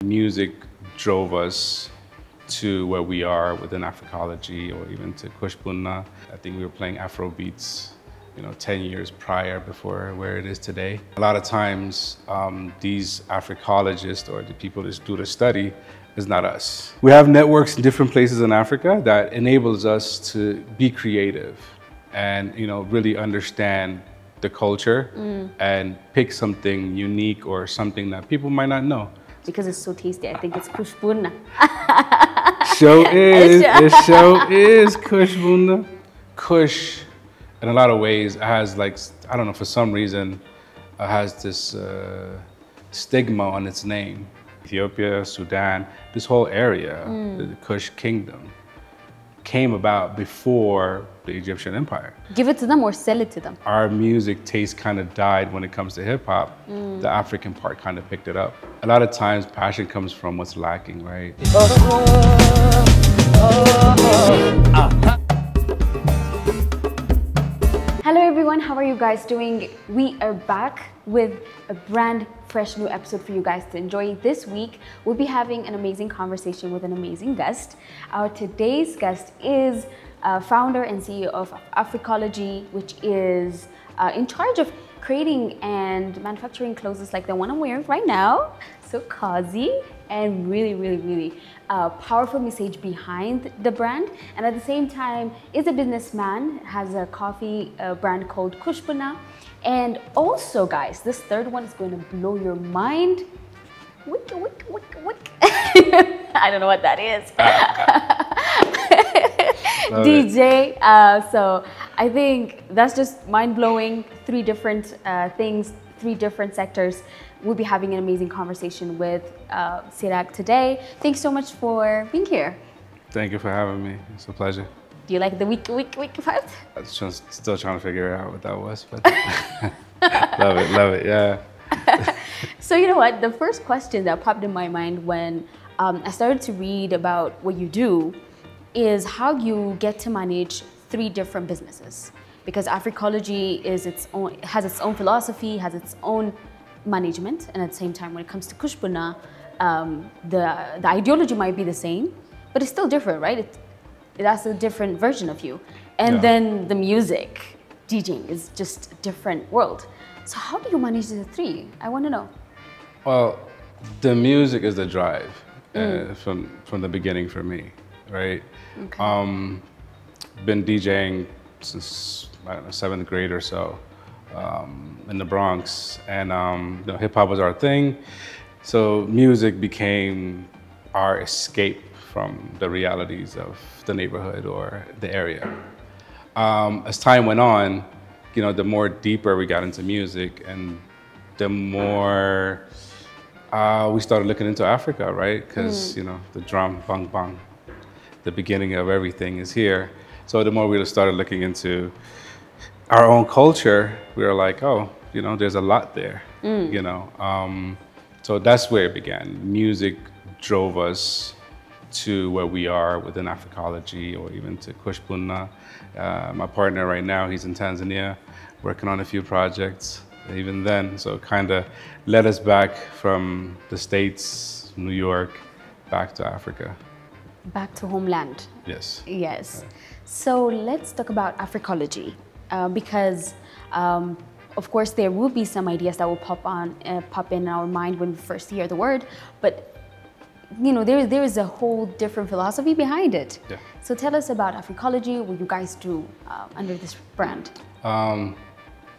Music drove us to where we are within Africology or even to Kush Buna. I think we were playing Afro beats, 10 years prior before where it is today. A lot of times, these Africologists or the people that do the study is not us. We have networks in different places in Africa that enables us to be creative and really understand the culture and pick something unique or something that people might not know. Because it's so tasty, I think it's Kush Buna. It show is Kush Buna. Kush, in a lot of ways, has I don't know, for some reason, has this stigma on its name. Ethiopia, Sudan, this whole area, the Kush kingdom, came about before the Egyptian Empire. Give it to them or sell it to them. Our music taste kind of died when it comes to hip hop. The African part kind of picked it up. A lot of times passion comes from what's lacking, right? Hello everyone, how are you guys doing? We are back with a brand fresh new episode for you guys to enjoy. This week, we'll be having an amazing conversation with an amazing guest. Our today's guest is founder and CEO of Africology, which is in charge of creating and manufacturing clothes like the one I'm wearing right now. So cozy and really powerful message behind the brand. And at the same time, is a businessman, has a coffee brand called Kush Buna. And also, guys, this third one is going to blow your mind. Wick. I don't know what that is. DJ. So I think that's just mind-blowing. Three different things, three different sectors. We'll be having an amazing conversation with Sirak today. Thanks so much for being here. Thank you for having me. It's a pleasure. Do you like the wick part? I'm still trying to figure out what that was, but love it, yeah. So you know what? The first question that popped in my mind when I started to read about what you do is how you get to manage three different businesses. Because Africology is has its own philosophy, has its own management, and at the same time, when it comes to Kush Buna, the ideology might be the same, but it's still different, right? That's a different version of you. And then the music, DJing is just a different world. So how do you manage the three? I want to know. Well, the music is the drive from the beginning for me, right? Okay. Been DJing since, I don't know, 7th grade or so in the Bronx. And hip hop was our thing. So music became our escape from the realities of the neighborhood or the area. As time went on, the more deeper we got into music and the more we started looking into Africa, right? Because, the drum, bang, bang, the beginning of everything is here. So the more we started looking into our own culture, we were like, oh, there's a lot there, So that's where it began. Music drove us to where we are within Africology or even to Kush Buna. My partner right now, he's in Tanzania, working on a few projects even then. So it kind of led us back from the States, New York, back to Africa. Back to homeland. Yes. Yes. Right. So let's talk about Africology because of course there will be some ideas that will pop in our mind when we first hear the word, but there is a whole different philosophy behind it. Yeah. So tell us about Africology, what you guys do under this brand.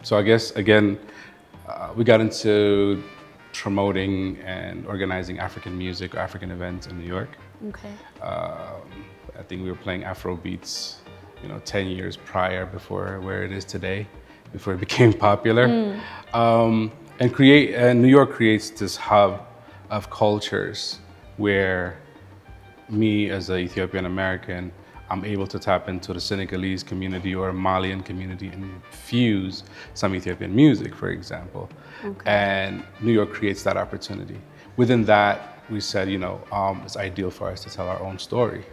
So I guess, again, we got into promoting and organizing African music or African events in New York. Okay. I think we were playing Afro beats, 10 years prior before where it is today, before it became popular. And New York creates this hub of cultures where me as an Ethiopian American, I'm able to tap into the Senegalese community or Malian community and fuse some Ethiopian music, for example. Okay. And New York creates that opportunity. Within that, we said, it's ideal for us to tell our own story.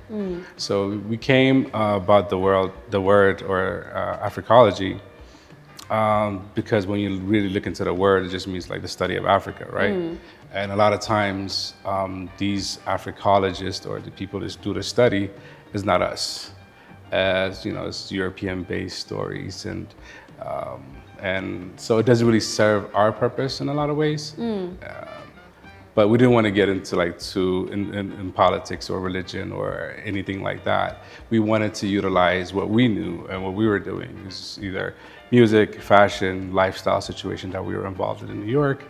So we came about the word or Africology because when you really look into the word, it just means like the study of Africa, right? And a lot of times, these Africologists or the people that do the study is not us. As you know, it's European-based stories, and so it doesn't really serve our purpose in a lot of ways. But we didn't want to get into in politics or religion or anything like that. We wanted to utilize what we knew and what we were doing. It was either music, fashion, lifestyle situation that we were involved in New York,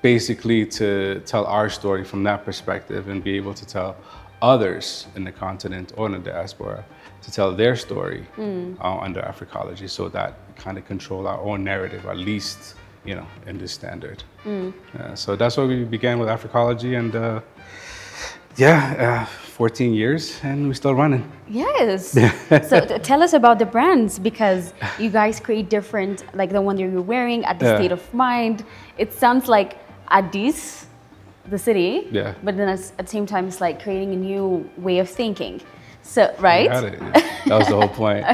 basically to tell our story from that perspective and be able to tell others in the continent or in the diaspora to tell their story under Africology, so that we kind of control our own narrative, at least, you know, in this standard. So that's why we began with Africology, and 14 years, and we're still running. Yes. So tell us about the brands, because you guys create different, like the one that you're wearing, at the State of Mind. It sounds like Addis, the city, but then at the same time, it's like creating a new way of thinking. So, right? Got it. That was the whole point.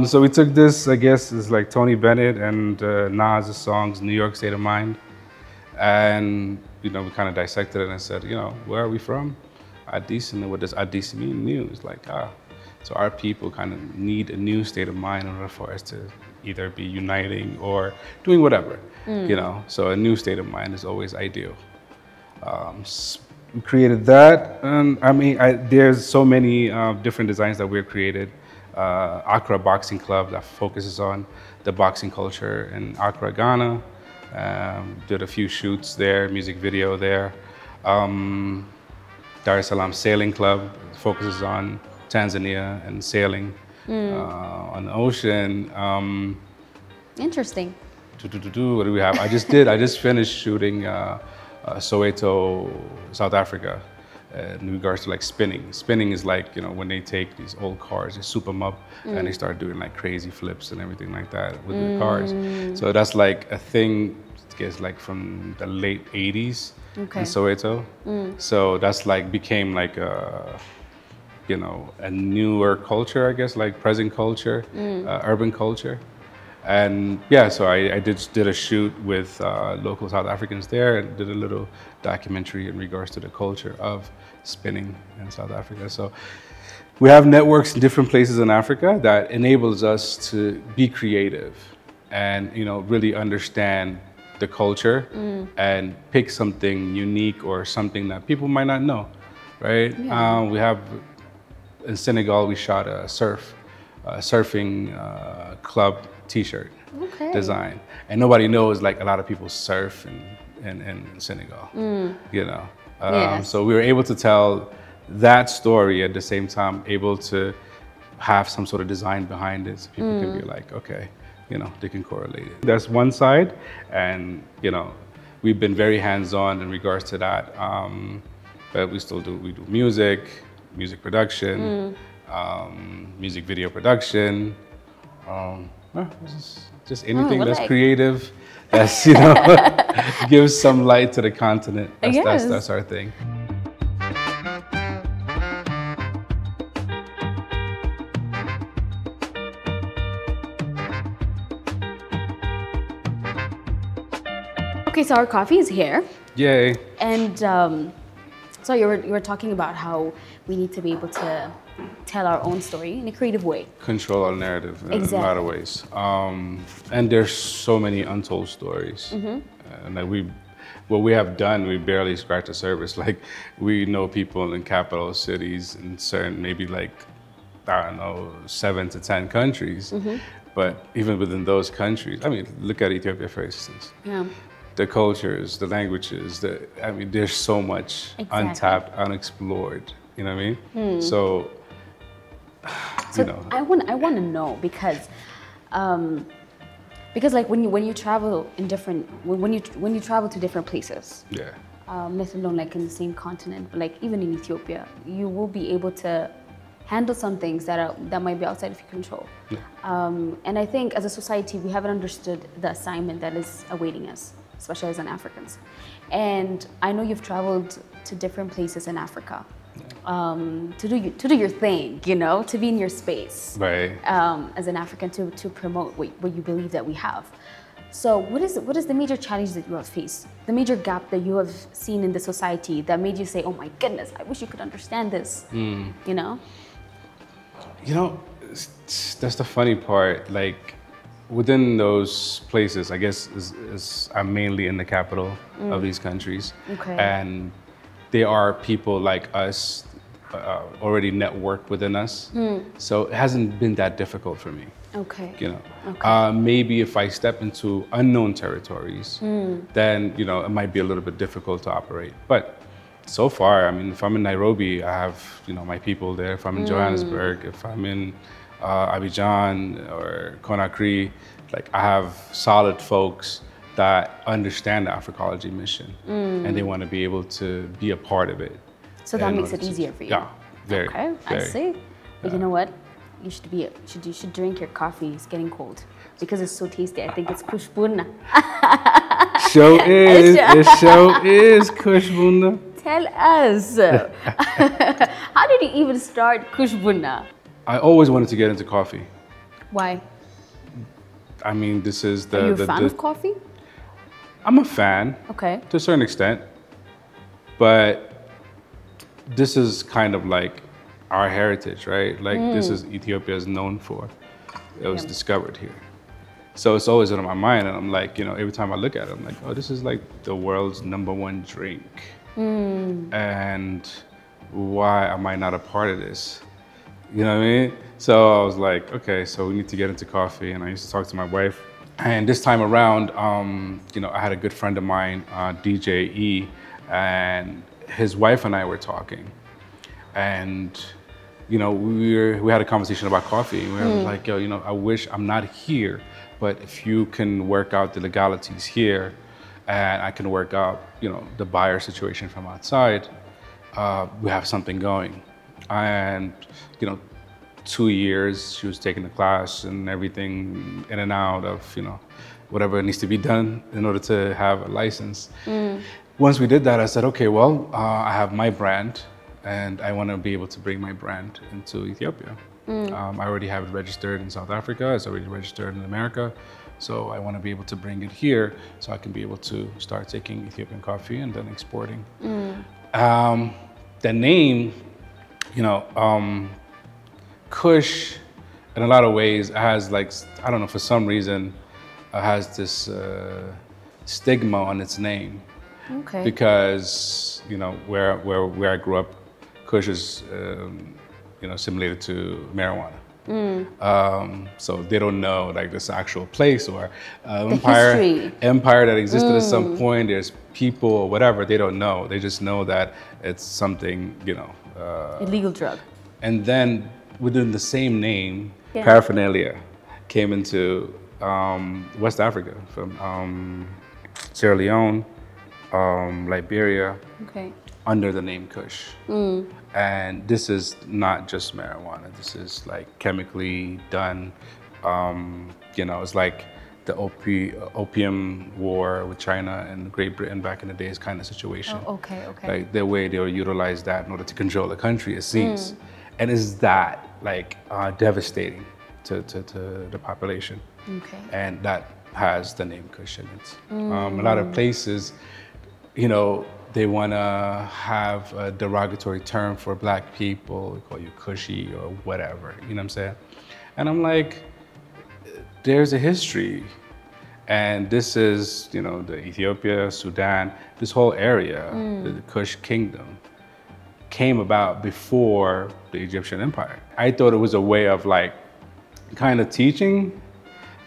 So we took this, I guess, it's like Tony Bennett and Nas' songs, New York State of Mind. And, you know, we kind of dissected it and said, you know, where are we from? Addis, and what does Addis mean? New. It's like, so our people kind of need a new state of mind in order for us to either be uniting or doing whatever, you know. So a new state of mind is always ideal. We created that, and I mean, there's so many different designs that we've created. Accra Boxing Club that focuses on the boxing culture in Accra, Ghana. Did a few shoots there, music video there. Dar es Salaam Sailing Club focuses on Tanzania and sailing on the ocean. Interesting. What do we have? I just finished shooting Soweto, South Africa, in regards to like spinning. Spinning is like, you know, when they take these old cars, they soup them up and they start doing like crazy flips and everything like that with the cars. So that's like a thing, I guess, like from the late 80s in Soweto. So that's like became like a, you know, a newer culture, I guess, like present culture, urban culture. And yeah, so I did a shoot with local South Africans there and did a little documentary in regards to the culture of spinning in South Africa. So we have networks in different places in Africa that enables us to be creative and, you know, really understand the culture and pick something unique or something that people might not know, right? We have, in Senegal, we shot a surfing club T-shirt design, and nobody knows like a lot of people surf in Senegal, you know. So we were able to tell that story at the same time, able to have some sort of design behind it, so people can be like, okay, you know, they can correlate it. That's one side, and you know, we've been very hands-on in regards to that, but we do music production, music video production. Just anything that's creative, that's, you know, gives some light to the continent. That's our thing. Okay, so our coffee is here. Yay! And so you were talking about how we need to be able to tell our own story in a creative way. Control our narrative in a lot of ways. And there's so many untold stories. And that what we have done, we barely scratch the surface. Like, we know people in capital cities in certain, maybe like, I don't know, 7 to 10 countries. But even within those countries, I mean, look at Ethiopia, for instance. The cultures, the languages, I mean, there's so much untapped, unexplored. You know what I mean? So you know, I want to know, because like when you travel in different, when you travel to different places, let alone like in the same continent, but like even in Ethiopia, you will be able to handle some things that might be outside of your control. And I think as a society, we haven't understood the assignment that is awaiting us, especially as an Africans. And I know you've traveled to different places in Africa. To do your thing, you know, to be in your space, right? As an African, to promote what you believe that we have. So what is the major challenge that you have faced? The major gap that you have seen in the society that made you say, "Oh my goodness, I wish you could understand this." You know? You know, that's the funny part. Like within those places, I guess I'm mainly in the capital of these countries, Okay. and there are people like us already networked within us. So it hasn't been that difficult for me. Okay. You know, Okay. maybe if I step into unknown territories, then you know it might be a little bit difficult to operate. But so far, I mean, if I'm in Nairobi, I have my people there. If I'm in Johannesburg, if I'm in Abidjan or Conakry, like I have solid folks that understand the Africology mission, and they want to be able to be a part of it. So that makes it easier for you. Yeah, very. Okay, very. I see. But you know what? You should drink your coffee. It's getting cold because it's so tasty. I think it's Kush Buna. Show is it show is Kush Buna. Tell us, how did you even start Kush Buna? I always wanted to get into coffee. Why? I mean, this is the. Are you a fan of coffee? I'm a fan. Okay. To a certain extent, but this is kind of like our heritage, right? Like this is Ethiopia is known for. It was discovered here. So it's always on my mind, and I'm like, every time I look at it, I'm like, oh, this is like the world's #1 drink. And why am I not a part of this? You know what I mean? So I was like, okay, so we need to get into coffee, and I used to talk to my wife. And this time around, I had a good friend of mine, DJ E, and his wife and I were talking, and we had a conversation about coffee. And we were like, yo, I wish I'm not here, but if you can work out the legalities here, and I can work out, the buyer situation from outside, we have something going. And 2 years she was taking the class and everything in and out of whatever needs to be done in order to have a license. Once we did that, I said, okay, well, I have my brand, and I want to be able to bring my brand into Ethiopia. I already have it registered in South Africa. It's already registered in America. So I want to be able to bring it here so I can be able to start taking Ethiopian coffee and then exporting. The name, Kush, in a lot of ways, has like, I don't know, for some reason, has this stigma on its name. Okay. Because, where I grew up, Kush is, assimilated to marijuana. So they don't know like this actual place or empire that existed at some point. There's people or whatever, they don't know. They just know that it's something, illegal drug. And then within the same name, paraphernalia came into West Africa from Sierra Leone, Liberia, under the name Kush. And this is not just marijuana. This is like chemically done. It's like the opium war with China and Great Britain back in the days kind of situation. Oh, okay. Like the way they will utilize that in order to control the country, it seems. And is that like devastating to the population? Okay. And that has the name Kush in it. A lot of places, they want to have a derogatory term for black people. They call you Kushi or whatever, you know what I'm saying? And I'm like, there's a history. And this is, the Ethiopia, Sudan, this whole area, the Kush kingdom, came about before the Egyptian Empire. I thought it was a way of like kind of teaching,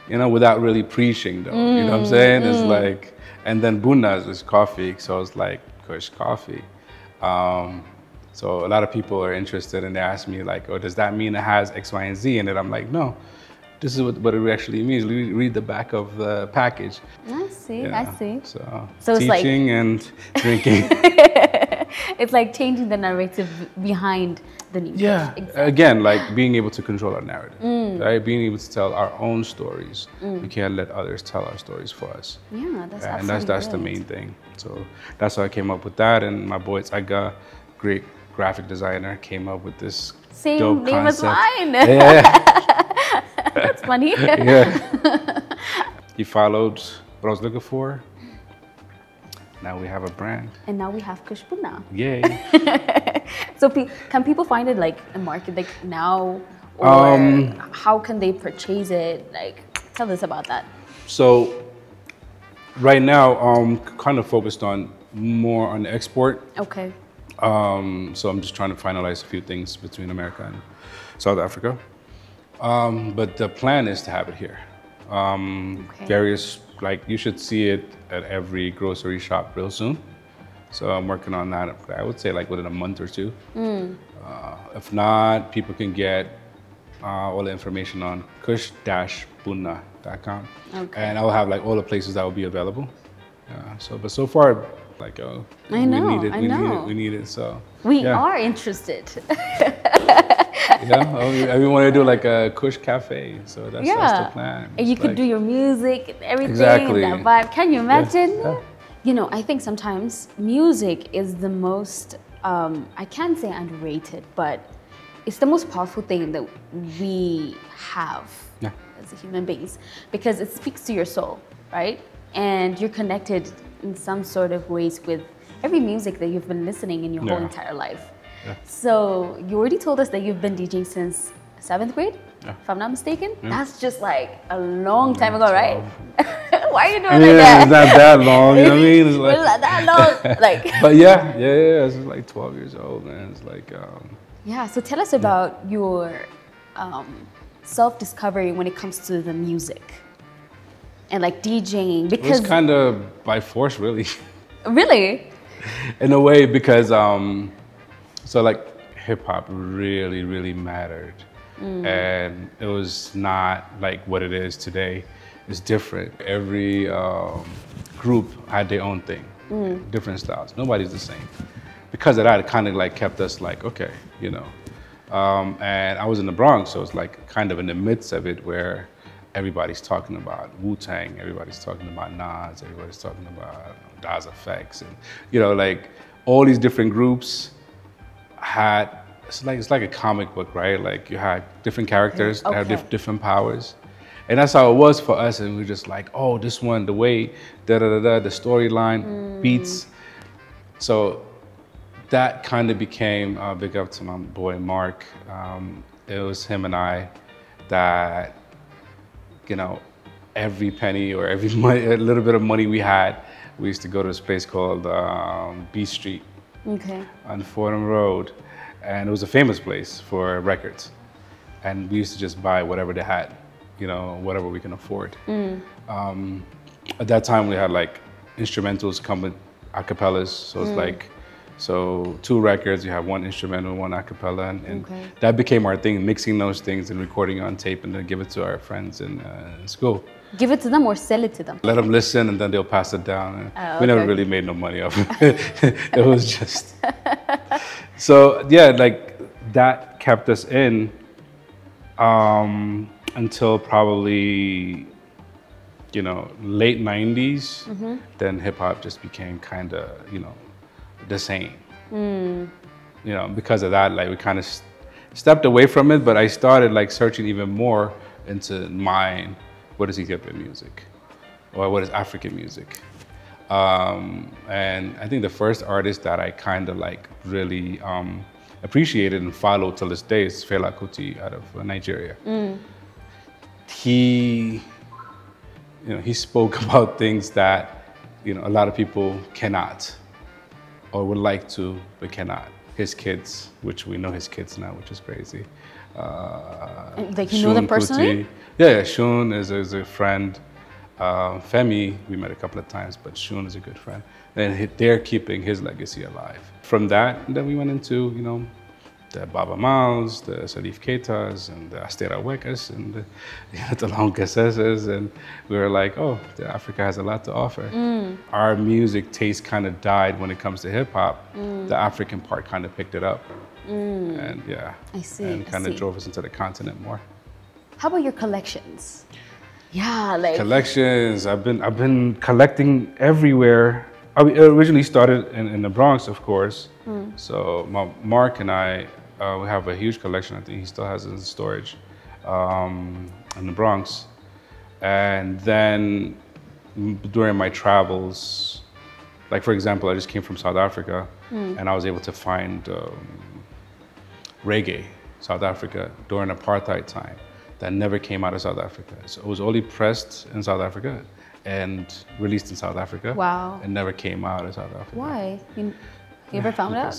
without really preaching though. You know what I'm saying? It's like, and then Buna is coffee, so it's like Kush coffee. So a lot of people are interested and they ask me like, oh, does that mean it has X, Y, and Z in it? I'm like, no, this is what it actually means. Read the back of the package. I see, I see. So teaching and drinking. It's like changing the narrative behind the news. Yeah, exactly. Again, like being able to control our narrative, right? Being able to tell our own stories. We can't let others tell our stories for us. Yeah, that's and that's the main thing. So that's how I came up with that. And my boy Tsaga, great graphic designer, came up with this same dope name concept. as mine. Yeah. That's funny. Yeah. he followed what I was looking for. Now we have a brand. And now we have Kush Buna. Yay. So can people find it like a market like now, or how can they purchase it? Like, tell us about that. So right now, kind of focused on more on export. Okay. So I'm just trying to finalize a few things between America and South Africa. But the plan is to have it here. Various, like you should see it at every grocery shop real soon. So I'm working on that. I would say like within a month or two. If not, people can get all the information on kush-buna.com. Okay. And I'll have like all the places that will be available. But so far, like, I know, we need it. So we are interested. We want to do like a Kush cafe. So that's the plan. And you could do your music and everything. Exactly. And that vibe. Can you imagine? Yeah. You know, I think sometimes music is the most, I can't say underrated, but it's the most powerful thing that we have as human beings, because it speaks to your soul, right? And you're connected in some sort of ways with every music that you've been listening in your whole entire life. So you already told us that you've been DJing since 7th grade, if I'm not mistaken. That's just like a long time ago, right? Why are you doing like that? It's not that long, you know what I mean? It's like, not that long. Like. But yeah, it's like 12 years old, man. It's like, Yeah, so tell us about your self-discovery when it comes to the music and like DJing, because it was kind of by force, really. Really? In a way, because so like hip hop really, really mattered. And it was not like what it is today. It's different. Every group had their own thing, different styles. Nobody's the same. Because of that, it kind of like kept us like, okay, you know. And I was in the Bronx, so it's like kind of in the midst of it where everybody's talking about Wu-Tang, everybody's talking about Nas, everybody's talking about Das Effects, and you know, like all these different groups had, it's like a comic book, right? Like you had different characters that have different powers. And that's how it was for us, and we were just like, oh, this one, the way, the storyline, beats. So that kind of became, big up to my boy Mark. It was him and I that, you know, every penny or every money, a little bit of money we had, we used to go to this place called B Street on Fordham Road. And it was a famous place for records. And we used to just buy whatever they had, you know, whatever we can afford. At that time, we had like instrumentals come with acapellas. So it's like, so 2 records, you have 1 instrumental, 1 acapella, and that became our thing, mixing those things and recording on tape and then give it to our friends in school. Give it to them or sell it to them? Let them listen and then they'll pass it down. And we never really made no money off it. It was just, so yeah, like that kept us in until probably, you know, late 90s. Then hip hop just became kind of, you know, the same. You know, because of that, like we kind of stepped away from it, but I started like searching even more into mine. What is Ethiopian music? Or what is African music? And I think the first artist that I kind of like really appreciated and followed till this day is Fela Kuti out of Nigeria. He, you know, he spoke about things that, you know, a lot of people cannot or would like to, but cannot. His kids, which we know his kids now, which is crazy. Like you know them personally? Yeah, Shun is a friend. Femi, we met a couple of times, but Shun is a good friend. And they're keeping his legacy alive. From that, then we went into, you know, the Baba Maus, the Salif Keitas, and the Astera Wekas, and the Langaseses, and we were like, oh, Africa has a lot to offer. Our music taste kind of died when it comes to hip hop. The African part kind of picked it up. And yeah, I see, and kind of drove us into the continent more. How about your collections? Yeah, like collections. I've been collecting everywhere. I originally started in the Bronx, of course. So Mark and I, we have a huge collection. I think he still has it in storage in the Bronx. And then during my travels, like for example, I just came from South Africa, and I was able to find reggae, South Africa, during apartheid time that never came out of South Africa. So it was only pressed in South Africa and released in South Africa. Wow. And never came out of South Africa. Why? You ever found out?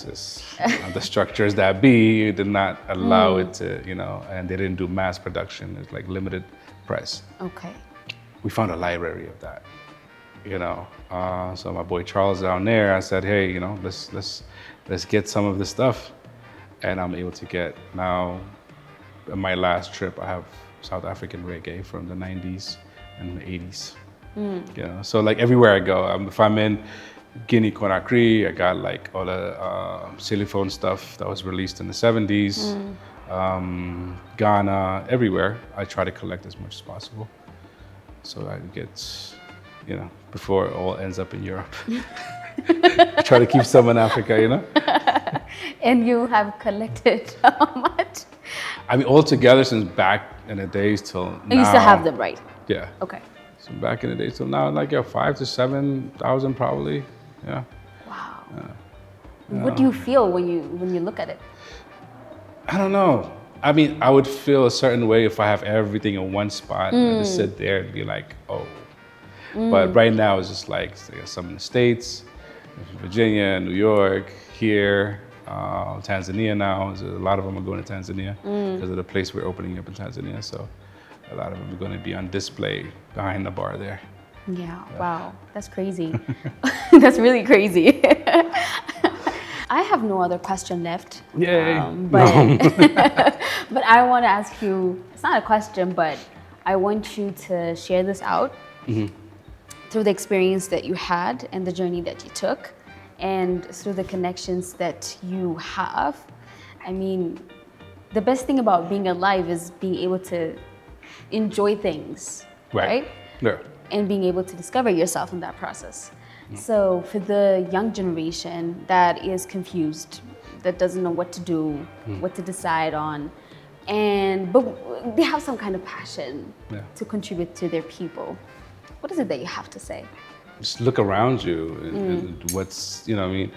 The structures that be did not allow it to, and they didn't do mass production. It's like limited press. Okay. We found a library of that, So my boy Charles down there, I said, hey, let's get some of this stuff. And I'm able to get now, in my last trip, I have South African reggae from the 90s and the 80s. So like everywhere I go, if I'm in Guinea Conakry, I got like all the xylophone stuff that was released in the 70s. Ghana, everywhere, I try to collect as much as possible. So I get, before it all ends up in Europe. Try to keep some in Africa, And you have collected how much? I mean, altogether since back in the days till now. And you still have them, right? Yeah. Okay. So back in the days till now, like 5,000 to 7,000 probably. Yeah. Wow. What do you feel when you look at it? I don't know. I mean, I would feel a certain way if I have everything in one spot and just sit there and be like, oh. But right now it's just like some in the States, Virginia, New York, here, Tanzania now. So a lot of them are going to Tanzania because of the place we're opening up in Tanzania. So a lot of them are going to be on display behind the bar there. Yeah. Wow. That's crazy. That's really crazy. I have no other question left. Yay. But I want to ask you, it's not a question, but I want you to share this out through the experience that you had and the journey that you took and through the connections that you have. I mean, the best thing about being alive is being able to enjoy things, right? Yeah. And being able to discover yourself in that process. So for the young generation that is confused, that doesn't know what to do, what to decide on, but they have some kind of passion to contribute to their people, what is it that you have to say? Just look around you and what's, I mean,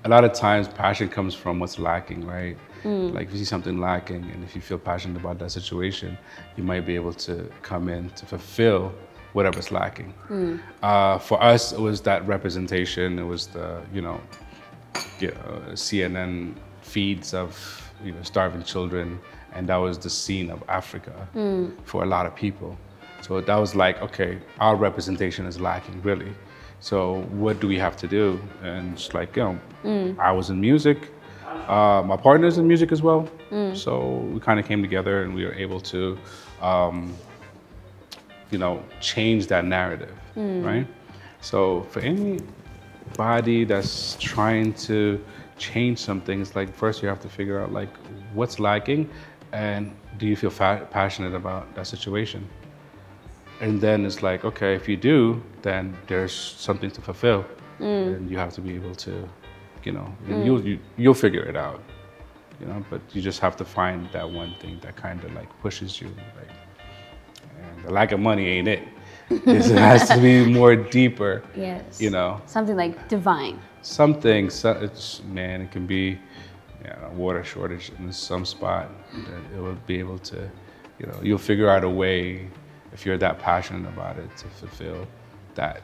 a lot of times passion comes from what's lacking, right? Like if you see something lacking and if you feel passionate about that situation, you might be able to come in to fulfill whatever's lacking. For us, it was that representation. It was the, CNN feeds of, starving children. And that was the scene of Africa for a lot of people. So that was like, okay, our representation is lacking, really. So what do we have to do? And it's like, I was in music. My partner's in music as well. So we kind of came together and we were able to, change that narrative, right? So for anybody that's trying to change some things, like first you have to figure out like what's lacking and do you feel passionate about that situation? And then it's like, okay, if you do, then there's something to fulfill and you have to be able to, you'll figure it out, but you just have to find that one thing that kind of like pushes you, like, and the lack of money ain't it. It has to be more deeper. Yes. Something like divine. Something, it can be water shortage in some spot. That it will be able to, you'll figure out a way if you're that passionate about it to fulfill that,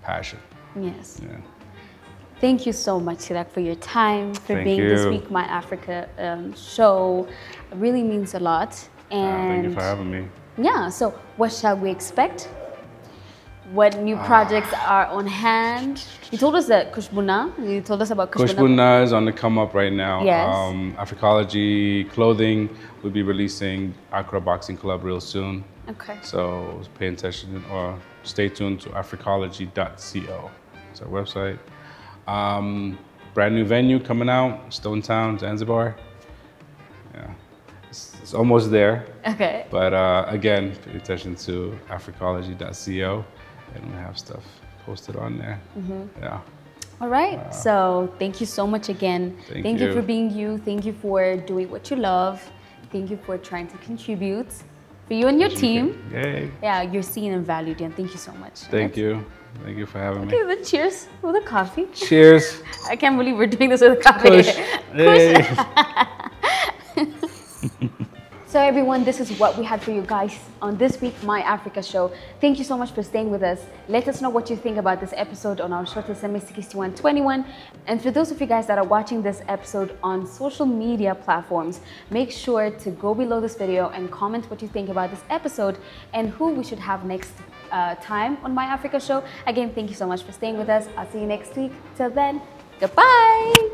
passion. Yes. Yeah. Thank you so much, Sirak, for your time, for Thank being you. this Week My Africa show. It really means a lot. And thank you for having me. Yeah, so what shall we expect? What new projects are on hand? You told us that Kush Buna, you told us about Kush Buna is on the come up right now. Yes. Africology clothing will be releasing Accra Boxing Club real soon. Okay. So pay attention or stay tuned to africology.co. It's our website. Brand new venue coming out, Stone Town, Zanzibar. Yeah, it's almost there. Okay. But again, pay attention to africology.co and we have stuff posted on there. Yeah. All right. So thank you so much again. Thank you for being you. Thank you for doing what you love. Thank you for trying to contribute. for you and your team. Yay. Yeah, you're seen and valued, and thank you so much. Thank you. Thank you for having me. Okay, then cheers with a coffee. Cheers. I can't believe we're doing this with a coffee. Kush. Yay. So everyone, this is what we had for you guys on this week My Africa show. Thank you so much for staying with us. Let us know what you think about this episode on our short SMS 6121. And for those of you guys that are watching this episode on social media platforms, make sure to go below this video and comment what you think about this episode and who we should have next time on My Africa show. Again, thank you so much for staying with us. I'll see you next week. Till then, goodbye.